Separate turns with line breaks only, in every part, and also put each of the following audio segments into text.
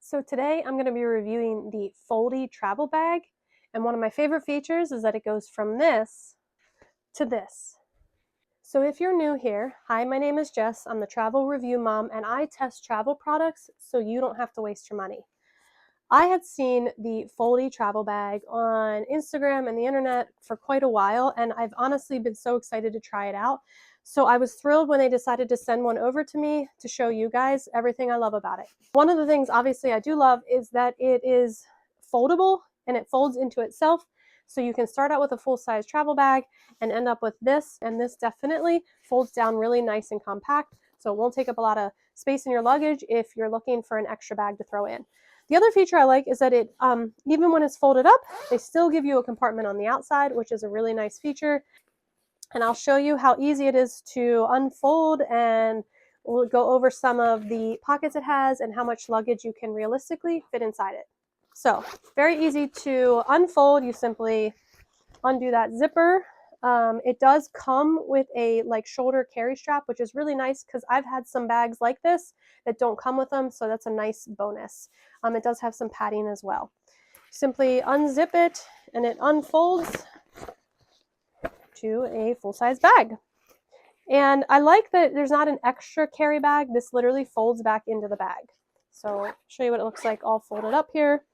So today I'm going to be reviewing the Foldi travel bag, and one of my favorite features is that it goes from this to this. So if you're new here, hi, my name is Jess. I'm the travel review mom, and I test travel products so you don't have to waste your money. I had seen the Foldi travel bag on Instagram and the internet for quite a while, and I've honestly been so excited to try it out. So I was thrilled when they decided to send one over to me to show you guys everything I love about it. One of the things obviously I do love is that it is foldable and it folds into itself. So you can start out with a full-size travel bag and end up with this, and this definitely folds down really nice and compact. So it won't take up a lot of space in your luggage if you're looking for an extra bag to throw in. The other feature I like is that it, even when it's folded up, they still give you a compartment on the outside, which is a really nice feature. And I'll show you how easy it is to unfold, and we'll go over some of the pockets it has and how much luggage you can realistically fit inside it. So, very easy to unfold. You simply undo that zipper. It does come with a shoulder carry strap, which is really nice because I've had some bags like this that don't come with them, so that's a nice bonus. It does have some padding as well. Simply unzip it and it unfolds to a full-size bag. And I like that there's not an extra carry bag. This literally folds back into the bag. So I'll show you what it looks like all folded up here.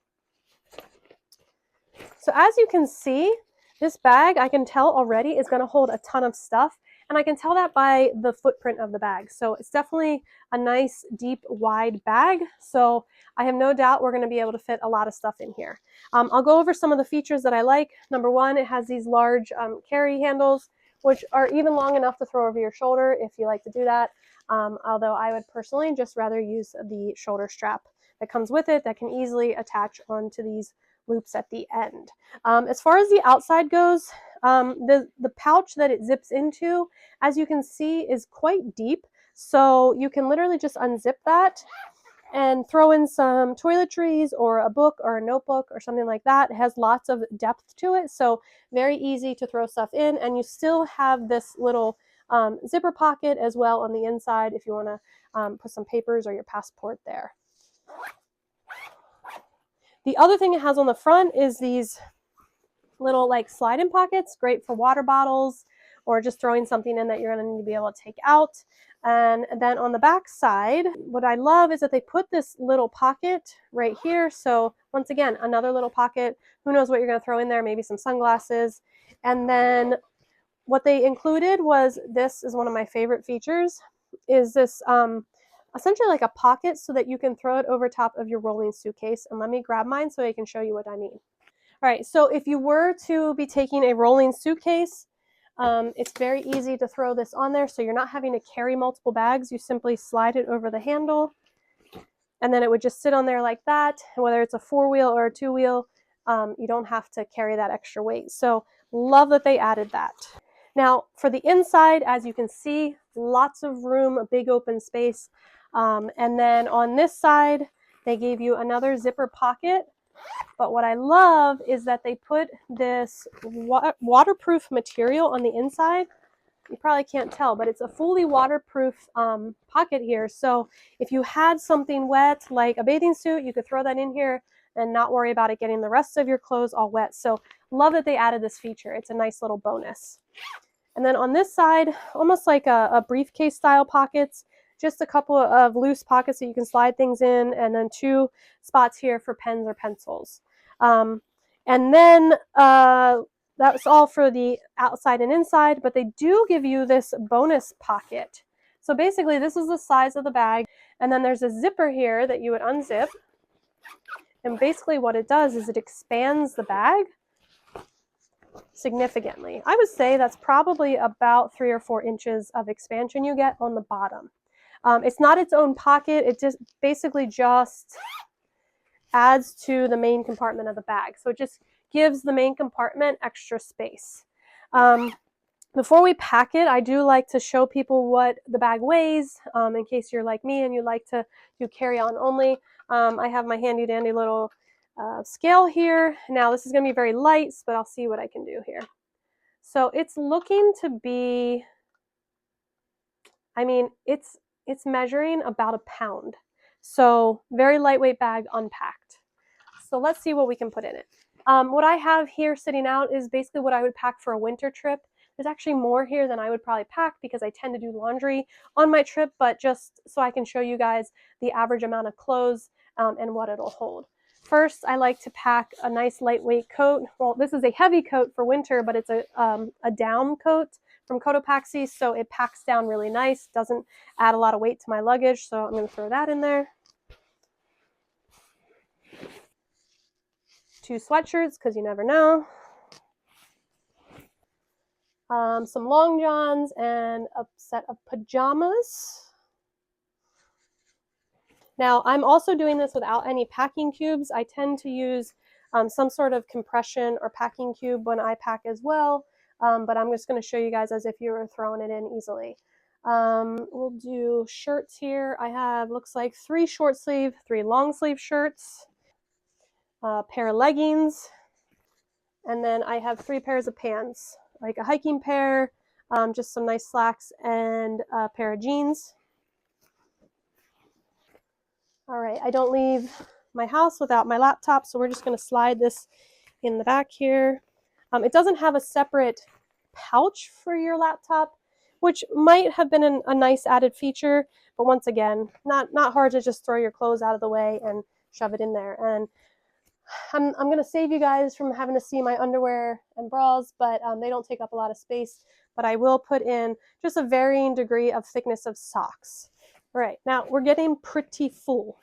So as you can see, this bag, I can tell already, is going to hold a ton of stuff, and I can tell that by the footprint of the bag. So it's definitely a nice, deep, wide bag. So I have no doubt we're going to be able to fit a lot of stuff in here. I'll go over some of the features that I like. Number one, it has these large carry handles, which are even long enough to throw over your shoulder if you like to do that. Although I would personally just rather use the shoulder strap that comes with it that can easily attach onto these loops at the end. As far as the outside goes, the pouch that it zips into, as you can see, is quite deep. So you can literally just unzip that and throw in some toiletries or a book or a notebook or something like that. It has lots of depth to it, so very easy to throw stuff in, and you still have this little zipper pocket as well on the inside if you want to put some papers or your passport there. The other thing it has on the front is these little slide-in pockets, great for water bottles or just throwing something in that you're going to need to be able to take out. And then on the back side, what I love is that they put this little pocket right here. So once again, another little pocket. Who knows what you're going to throw in there? Maybe some sunglasses. And then what they included was, this is one of my favorite features, is this essentially like a pocket so that you can throw it over top of your rolling suitcase. And let me grab mine so I can show you what I mean. All right, so if you were to be taking a rolling suitcase, it's very easy to throw this on there, so you're not having to carry multiple bags. You simply slide it over the handle, and then it would just sit on there like that. Whether it's a 4-wheel or a 2-wheel, you don't have to carry that extra weight. So love that they added that. Now for the inside, as you can see, lots of room, a big open space. And then on this side, they gave you another zipper pocket. But what I love is that they put this waterproof material on the inside. You probably can't tell, but it's a fully waterproof pocket here. So if you had something wet, like a bathing suit, you could throw that in here and not worry about it getting the rest of your clothes all wet. So love that they added this feature. It's a nice little bonus. And then on this side, almost like a briefcase style pockets, just a couple of loose pockets that you can slide things in, and then 2 spots here for pens or pencils. And then that's all for the outside and inside, but they do give you this bonus pocket. So basically this is the size of the bag, and then there's a zipper here that you would unzip. And basically what it does is it expands the bag significantly. I would say that's probably about 3 or 4 inches of expansion you get on the bottom. It's not its own pocket. It just basically just adds to the main compartment of the bag. So it just gives the main compartment extra space. Before we pack it, I do like to show people what the bag weighs, in case you're like me and you like to do carry-on only. I have my handy dandy little scale here. Now this is going to be very light, but I'll see what I can do here. So it's looking to be, I mean, it's measuring about 1 pound. So very lightweight bag, unpacked. So let's see what we can put in it. What I have here sitting out is basically what I would pack for a winter trip. There's actually more here than I would probably pack because I tend to do laundry on my trip, but just so I can show you guys the average amount of clothes and what it'll hold. First, I like to pack a nice lightweight coat. Well, this is a heavy coat for winter, but it's a down coat from Cotopaxi, so it packs down really nice, doesn't add a lot of weight to my luggage, so I'm going to throw that in there. 2 sweatshirts, because you never know. Some long johns and a set of pajamas. Now, I'm also doing this without any packing cubes. I tend to use some sort of compression or packing cube when I pack as well, but I'm just going to show you guys as if you were throwing it in easily. We'll do shirts here. I have, looks like 3 short sleeve, 3 long sleeve shirts, a pair of leggings, and then I have 3 pairs of pants, like a hiking pair, just some nice slacks, and a pair of jeans. All right, I don't leave my house without my laptop, so we're just going to slide this in the back here. It doesn't have a separate pouch for your laptop, which might have been a nice added feature, but once again, not hard to just throw your clothes out of the way and shove it in there. And I'm going to save you guys from having to see my underwear and bras, but they don't take up a lot of space. But I will put in just a varying degree of thickness of socks. All right, now we're getting pretty full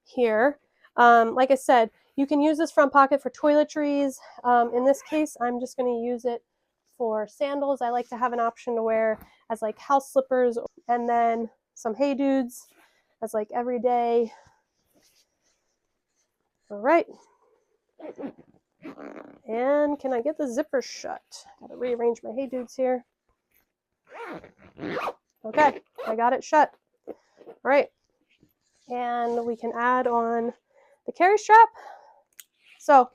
here. Like I said, you can use this front pocket for toiletries. In this case, I'm just going to use it for sandals. I like to have an option to wear as like house slippers, and then some Hey Dudes as like everyday. All right. And can I get the zipper shut? Gotta rearrange my Hey Dudes here. Okay, I got it shut. All right. And we can add on the carry strap. So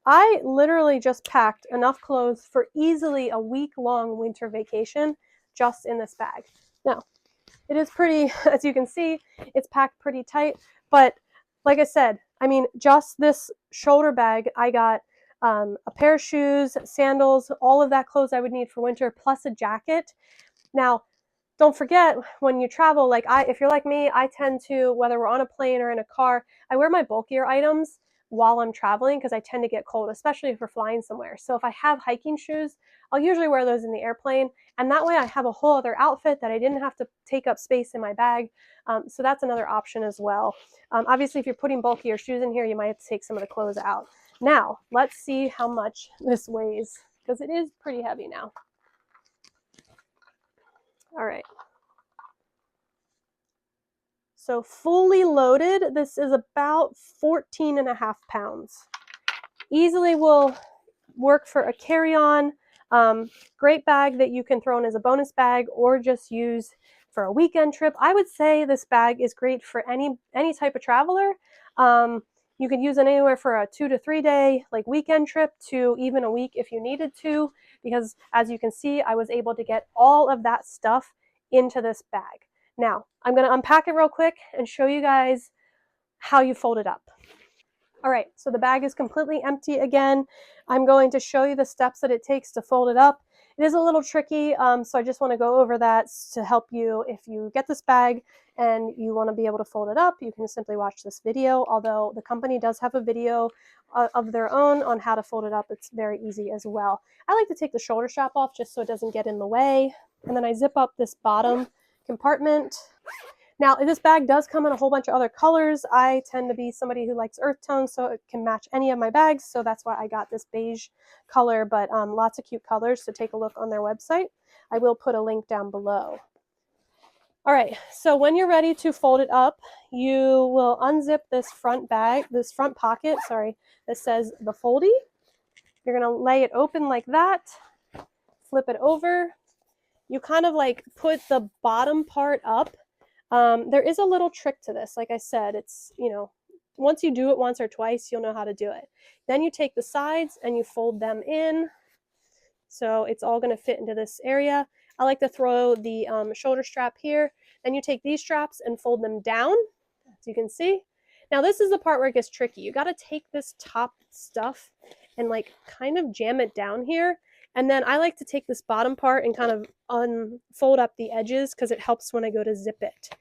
I literally just packed enough clothes for easily a week-long winter vacation just in this bag. Now, it is pretty, as you can see, it's packed pretty tight, but like I said, I mean, just this shoulder bag, I got a pair of shoes, sandals, all of that clothes I would need for winter, plus a jacket. Now, don't forget when you travel, like if you're like me, I tend to, whether we're on a plane or in a car, I wear my bulkier items while I'm traveling because I tend to get cold, especially if we're flying somewhere. So if I have hiking shoes, I'll usually wear those in the airplane, and that way I have a whole other outfit that I didn't have to take up space in my bag. So that's another option as well. Obviously, if you're putting bulkier shoes in here, you might have to take some of the clothes out. Now, let's see how much this weighs, because it is pretty heavy now. All right. So fully loaded, this is about 14.5 pounds. Easily will work for a carry-on. Great bag that you can throw in as a bonus bag or just use for a weekend trip. I would say this bag is great for any type of traveler. You could use it anywhere for a 2 to 3 day like weekend trip to even a week if you needed to, because as you can see, I was able to get all of that stuff into this bag. Now, I'm going to unpack it real quick and show you guys how you fold it up. All right, so the bag is completely empty again. I'm going to show you the steps that it takes to fold it up. It is a little tricky, so I just want to go over that to help you. If you get this bag and you want to be able to fold it up, you can simply watch this video, although the company does have a video of their own on how to fold it up. It's very easy as well. I like to take the shoulder strap off just so it doesn't get in the way, and then I zip up this bottom compartment. Now, this bag does come in a whole bunch of other colors. I tend to be somebody who likes earth tones, so it can match any of my bags, so that's why I got this beige color, but lots of cute colors, so take a look on their website. I will put a link down below. All right, so when you're ready to fold it up, you will unzip this front pocket, that says the Foldi. You're gonna lay it open like that, flip it over. You kind of like put the bottom part up. There is a little trick to this. Like I said, it's, once you do it once or twice, you'll know how to do it. Then you take the sides and you fold them in. So it's all going to fit into this area. I like to throw the shoulder strap here. and you take these straps and fold them down, as you can see. Now this is the part where it gets tricky. You got to take this top stuff and like kind of jam it down here. And then I like to take this bottom part and kind of unfold up the edges because it helps when I go to zip it.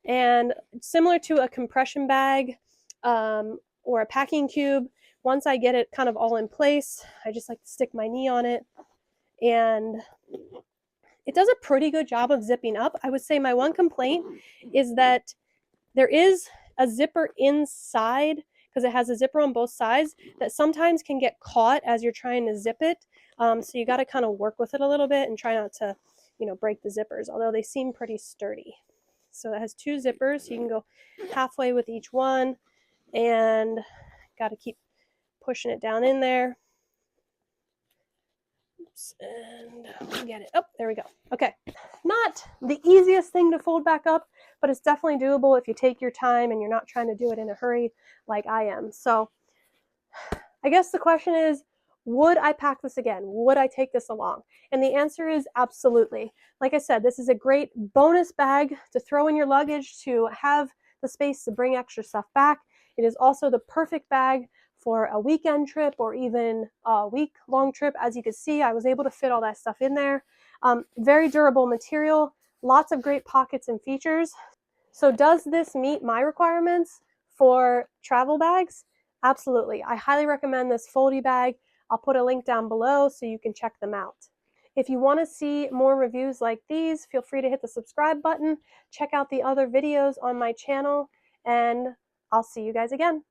And similar to a compression bag or a packing cube, once I get it kind of all in place, I just like to stick my knee on it, and it does a pretty good job of zipping up. I would say my one complaint is that there is a zipper inside, because it has a zipper on both sides, that sometimes can get caught as you're trying to zip it. So you got to kind of work with it a little bit and try not to, break the zippers, although they seem pretty sturdy. So it has 2 zippers, so you can go halfway with each one, and got to keep pushing it down in there. Oops, and we'll get it. Oh, there we go. Okay. Not the easiest thing to fold back up, but it's definitely doable if you take your time and you're not trying to do it in a hurry like I am. So I guess the question is, would I pack this again? Would I take this along? And the answer is absolutely. Like I said, this is a great bonus bag to throw in your luggage to have the space to bring extra stuff back. It is also the perfect bag for a weekend trip or even a week-long trip. As you can see, I was able to fit all that stuff in there. Very durable material, lots of great pockets and features. So does this meet my requirements for travel bags? Absolutely. I highly recommend this Foldi bag. I'll put a link down below so you can check them out. If you want to see more reviews like these, feel free to hit the subscribe button. Check out the other videos on my channel, and I'll see you guys again.